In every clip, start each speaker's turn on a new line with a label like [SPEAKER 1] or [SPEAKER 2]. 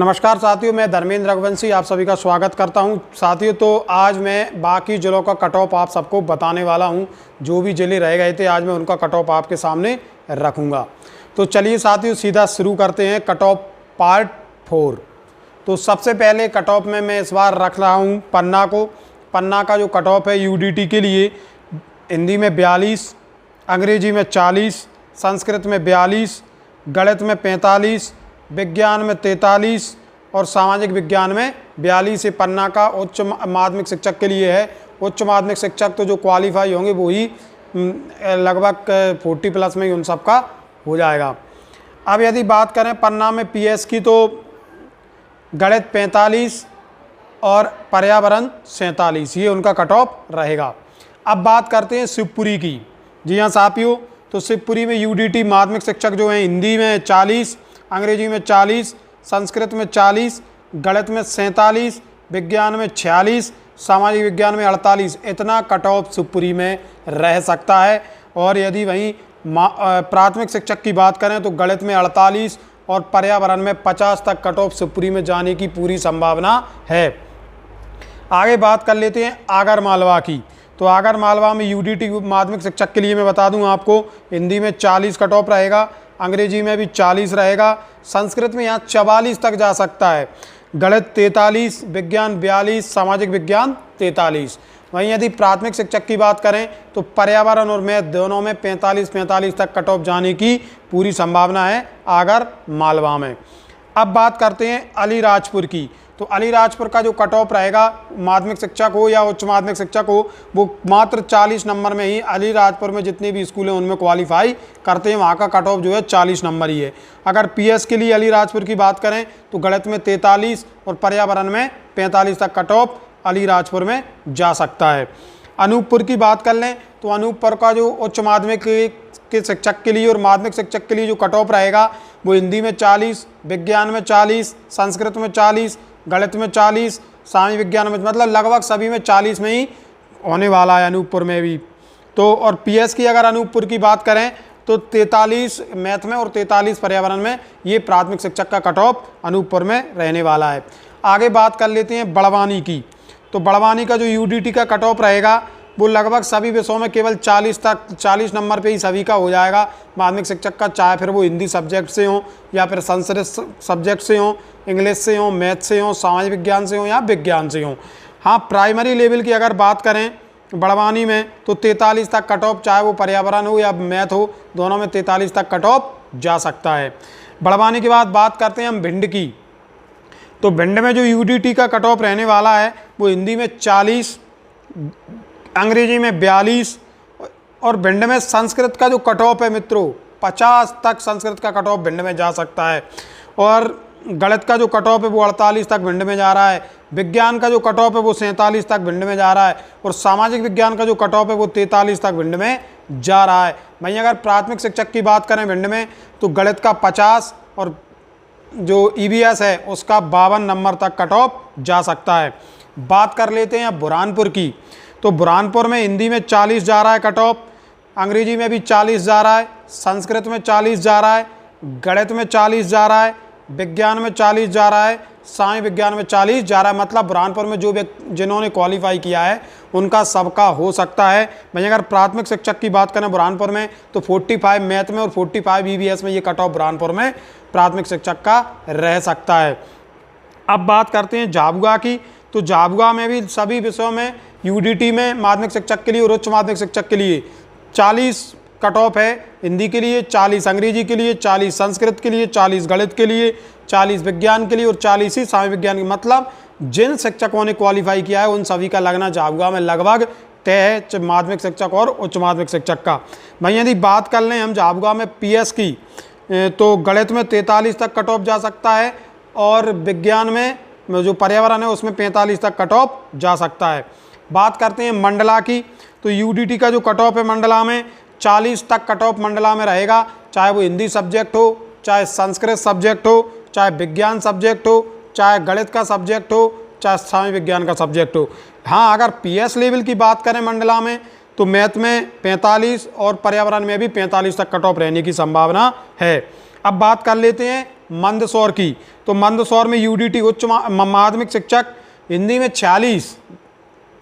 [SPEAKER 1] नमस्कार साथियों, मैं धर्मेंद्र रघुवंशी आप सभी का स्वागत करता हूं। साथियों, तो आज मैं बाकी जिलों का कट ऑफ आप सबको बताने वाला हूं। जो भी जिले रह गए थे आज मैं उनका कट ऑफ आपके सामने रखूंगा। तो चलिए साथियों, सीधा शुरू करते हैं कट ऑफ पार्ट 4। तो सबसे पहले कट ऑफ में मैं इस बार रख रहा हूँ पन्ना को। पन्ना का जो कट ऑफ है यूडीटी के लिए हिंदी में 42, अंग्रेजी में 40, संस्कृत में 42, गणित में 45, विज्ञान में 43 और सामाजिक विज्ञान में 42 से पन्ना का उच्च माध्यमिक शिक्षक के लिए है। उच्च माध्यमिक शिक्षक तो जो क्वालिफाई होंगे वो ही लगभग 40+ में ही उन सब का हो जाएगा। अब यदि बात करें पन्ना में पीएस की, तो गणित 45 और पर्यावरण 47, ये उनका कट ऑफ रहेगा। अब बात करते हैं शिवपुरी की। जी हाँ साथियों, तो शिवपुरी में यूडीटी माध्यमिक शिक्षक जो हैं हिंदी में 40, अंग्रेजी में 40, संस्कृत में 40, गणित में 47, विज्ञान में 46, सामाजिक विज्ञान में 48, इतना कट ऑफ शिवपुरी में रह सकता है। और यदि वहीं प्राथमिक शिक्षक की बात करें तो गणित में 48 और पर्यावरण में 50 तक कट ऑफ शिवपुरी में जाने की पूरी संभावना है। आगे बात कर लेते हैं आगर मालवा की। तो आगर मालवा में यूडीटी माध्यमिक शिक्षक के लिए मैं बता दूं आपको, हिंदी में 40 कट ऑफ रहेगा, अंग्रेजी में भी 40 रहेगा, संस्कृत में यहाँ 44 तक जा सकता है, गणित 43, विज्ञान 42, सामाजिक विज्ञान 43। वहीं यदि प्राथमिक शिक्षक की बात करें तो पर्यावरण और मैथ दोनों में 45 तक कट ऑफ जाने की पूरी संभावना है आगर मालवा में। अब बात करते हैं अलीराजपुर की। तो अलीराजपुर का जो कट ऑफ रहेगा माध्यमिक शिक्षक हो या उच्च माध्यमिक शिक्षक हो, वो मात्र 40 नंबर में ही अलीराजपुर में जितने भी स्कूल हैं उनमें क्वालिफाई करते हैं। वहाँ का कट ऑफ जो है 40 नंबर ही है। अगर पीएस के लिए अलीराजपुर की बात करें तो गणित में 43 और पर्यावरण में 45 तक कट ऑफ अलीराजपुर में जा सकता है। अनूपपुर की बात कर लें तो अनूपपुर का जो उच्च माध्यमिक के शिक्षक के लिए और माध्यमिक शिक्षक के लिए जो कट ऑफ रहेगा वो हिंदी में 40, विज्ञान में 40, संस्कृत में 40, गणित में 40, सामाजिक विज्ञान में, मतलब लगभग सभी में 40 में ही होने वाला है अनूपपुर में भी। तो और पीएस की अगर अनूपपुर की बात करें तो 43 मैथ में और 43 पर्यावरण में, ये प्राथमिक शिक्षक का कट ऑफ अनूपपुर में रहने वाला है। आगे बात कर लेते हैं बड़वानी की। तो बड़वानी का जो यूडीटी का कट ऑफ रहेगा वो लगभग सभी विषयों में केवल 40 नंबर पे ही सभी का हो जाएगा माध्यमिक शिक्षक का, चाहे फिर वो हिंदी सब्जेक्ट से हो या फिर संस्कृत सब्जेक्ट से हो, इंग्लिश से हो, मैथ से हो, सामाजिक विज्ञान से हो या विज्ञान से हो। हाँ, प्राइमरी लेवल की अगर बात करें बड़वानी में तो 43 तक कट ऑफ, चाहे वो पर्यावरण हो या मैथ हो, दोनों में 43 तक कट ऑफ जा सकता है। बड़वानी के बाद बात करते हैं हम भिंड की। तो भिंड में जो यूडीटी का कट ऑफ रहने वाला है वो हिंदी में 40, अंग्रेजी में 42 और भिंड में संस्कृत का जो कट ऑफ है मित्रों 50 तक संस्कृत का कट ऑफ भिंड में जा सकता है। और गणित का जो कट ऑफ है वो 48 तक भिंड में जा रहा है, विज्ञान का जो कट ऑफ है वो 47 तक भिंड में जा रहा है और सामाजिक विज्ञान का जो कट ऑफ है वो 43 तक भिंड में जा रहा है। वहीं अगर प्राथमिक शिक्षक की बात करें भिंड में तो गणित का 50 और जो ईवीएस है उसका 52 नंबर तक कट ऑफ जा सकता है। बात कर लेते हैं अब बुरहानपुर की। तो बुरहानपुर में हिंदी में 40 जा रहा है कट ऑफ, अंग्रेजी में भी 40 जा रहा है, संस्कृत में 40 जा रहा है, गणित में 40 जा रहा है, विज्ञान में 40 जा रहा है, सामाजिक विज्ञान में 40 जा रहा है। मतलब बुरहानपुर में जो जिन्होंने क्वालिफाई किया है उनका सबका हो सकता है। वहीं अगर प्राथमिक शिक्षक की बात करें बुरहानपुर में तो 45 मैथ में और 45 ईवीएस में ये कट ऑफ बुरहानपुर में प्राथमिक शिक्षक का रह सकता है। अब बात करते हैं झाबुआ की। तो झाबुआ में भी सभी विषयों में यूडीटी में माध्यमिक शिक्षक के लिए और उच्च माध्यमिक शिक्षक के लिए 40 कट ऑफ है। हिंदी के लिए 40, अंग्रेजी के लिए 40, संस्कृत के लिए 40, गणित के लिए 40, विज्ञान के लिए और 40 ही सामाजिक विज्ञान के। मतलब जिन शिक्षकों ने क्वालिफाई किया है उन सभी का लगना झाबुआ में लगभग तय है, माध्यमिक शिक्षक और उच्च माध्यमिक शिक्षक का। वहीं यदि बात कर लें हम झाबुआ में पीएस की तो गणित में 43 तक कट ऑफ जा सकता है और विज्ञान में जो पर्यावरण है उसमें 45 तक कट ऑफ जा सकता है। बात करते हैं मंडला की। तो यूडीटी का जो कट ऑफ है मंडला में 40 तक कट ऑफ मंडला में रहेगा, चाहे वो हिंदी सब्जेक्ट हो, चाहे संस्कृत सब्जेक्ट हो, चाहे विज्ञान सब्जेक्ट हो, चाहे गणित का सब्जेक्ट हो, चाहे सामाजिक विज्ञान का सब्जेक्ट हो। हाँ, अगर पीएस लेवल की बात करें मंडला में तो मैथ में 45 और पर्यावरण में भी 45 तक कट ऑफ रहने की संभावना है। अब बात कर लेते हैं मंदसौर की। तो मंदसौर में यूडीटी उच्च माध्यमिक शिक्षक हिंदी में 46,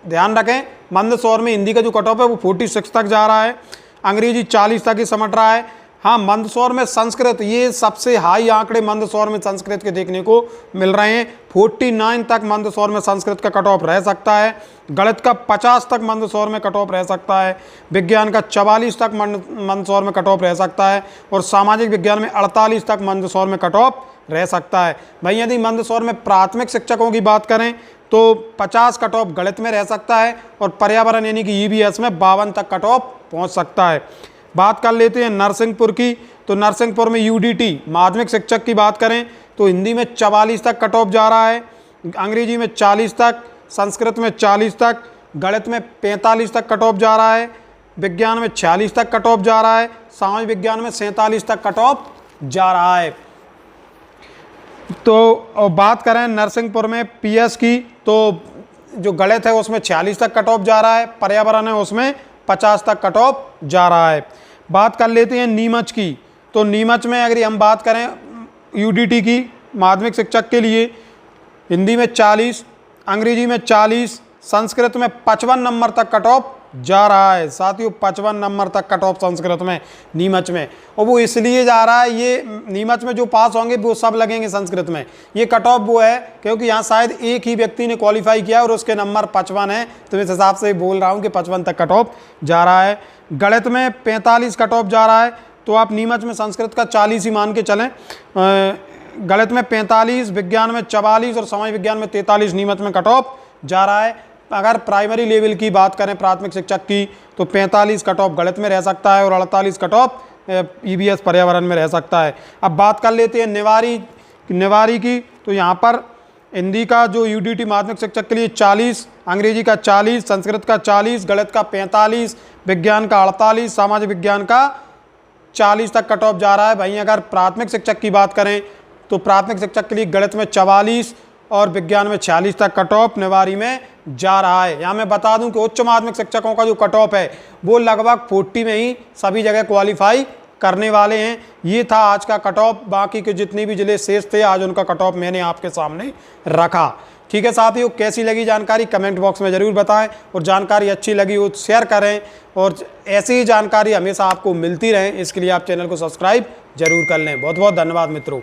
[SPEAKER 1] ध्यान रखें मंदसौर में हिंदी का जो कट ऑफ है वो 46 तक जा रहा है, अंग्रेजी 40 तक ही समझ रहा है। हाँ, मंदसौर में संस्कृत, ये सबसे हाई आंकड़े मंदसौर में संस्कृत के देखने को मिल रहे हैं। 49 तक मंदसौर में संस्कृत का कट ऑफ रह सकता है। गणित का 50 तक मंदसौर में कट ऑफ रह सकता है। विज्ञान का 44 तक मंदसौर में कट ऑफ रह सकता है और सामाजिक विज्ञान में 48 तक मंदसौर में कट ऑफ रह सकता है। भाई यदि मंदसौर में प्राथमिक शिक्षकों की बात करें तो 50 कट ऑफ गणित में रह सकता है और पर्यावरण यानी कि ईवीएस में 52 तक कट ऑफ पहुंच सकता है। बात कर लेते हैं नरसिंहपुर की। तो नरसिंहपुर में यूडीटी माध्यमिक शिक्षक की बात करें तो हिंदी में 44 तक कट ऑफ जा रहा है, अंग्रेजी में 40 तक, संस्कृत में 40 तक, गणित में 45 तक कट ऑफ जा रहा है, विज्ञान में 46 तक कट ऑफ जा रहा है, सामाजिक विज्ञान में 47 तक कट ऑफ जा रहा है। तो बात करें नरसिंहपुर में पीएस की तो जो गणित है उसमें 46 तक कट ऑफ जा रहा है, पर्यावरण है उसमें 50 तक कट ऑफ जा रहा है। बात कर लेते हैं नीमच की। तो नीमच में अगर हम बात करें यूडीटी की माध्यमिक शिक्षक के लिए हिंदी में 40, अंग्रेजी में 40, संस्कृत में 55 नंबर तक कट ऑफ जा रहा है। साथियों 55 नंबर तक कट ऑफ संस्कृत में नीमच में, और वो इसलिए जा रहा है, ये नीमच में जो पास होंगे वो सब लगेंगे संस्कृत में। ये कट ऑफ वो है क्योंकि यहाँ शायद एक ही व्यक्ति ने क्वालिफाई किया और उसके नंबर 55 है, तो इस हिसाब से बोल रहा हूँ कि 55 तक कट ऑफ जा रहा है। गणित में 45 कट ऑफ जा रहा है, तो आप नीमच में संस्कृत का 40 ही मान के चलें। गणित में 45, विज्ञान में 44 और समाज विज्ञान में 43 नीमच में कट ऑफ जा रहा है। अगर प्राइमरी लेवल की बात करें प्राथमिक शिक्षक की तो 45 कट ऑफ गणित में रह सकता है और 48 कट ऑफ ईवीएस पर्यावरण में रह सकता है। अब बात कर लेते हैं निवारी की। तो यहाँ पर हिंदी का जो यूडीटी माध्यमिक शिक्षक के लिए 40, अंग्रेजी का 40, संस्कृत का 40, गणित का 45, विज्ञान का 48, सामाजिक विज्ञान का 40 तक कट ऑफ जा रहा है। वहीं अगर प्राथमिक शिक्षक की बात करें तो प्राथमिक शिक्षक के लिए गणित में 44 और विज्ञान में 46 तक कट ऑफ निवारी में जा रहा है। यहाँ मैं बता दूं कि उच्च माध्यमिक शिक्षकों का जो कट ऑफ है वो लगभग 40 में ही सभी जगह क्वालिफाई करने वाले हैं। ये था आज का कट ऑफ। बाकी के जितने भी जिले शेष थे आज उनका कट ऑफ मैंने आपके सामने रखा। ठीक है साथियों, कैसी लगी जानकारी कमेंट बॉक्स में ज़रूर बताएं, और जानकारी अच्छी लगी हो तो शेयर करें, और ऐसी ही जानकारी हमेशा आपको मिलती रहे इसके लिए आप चैनल को सब्सक्राइब जरूर कर लें। बहुत बहुत धन्यवाद मित्रों।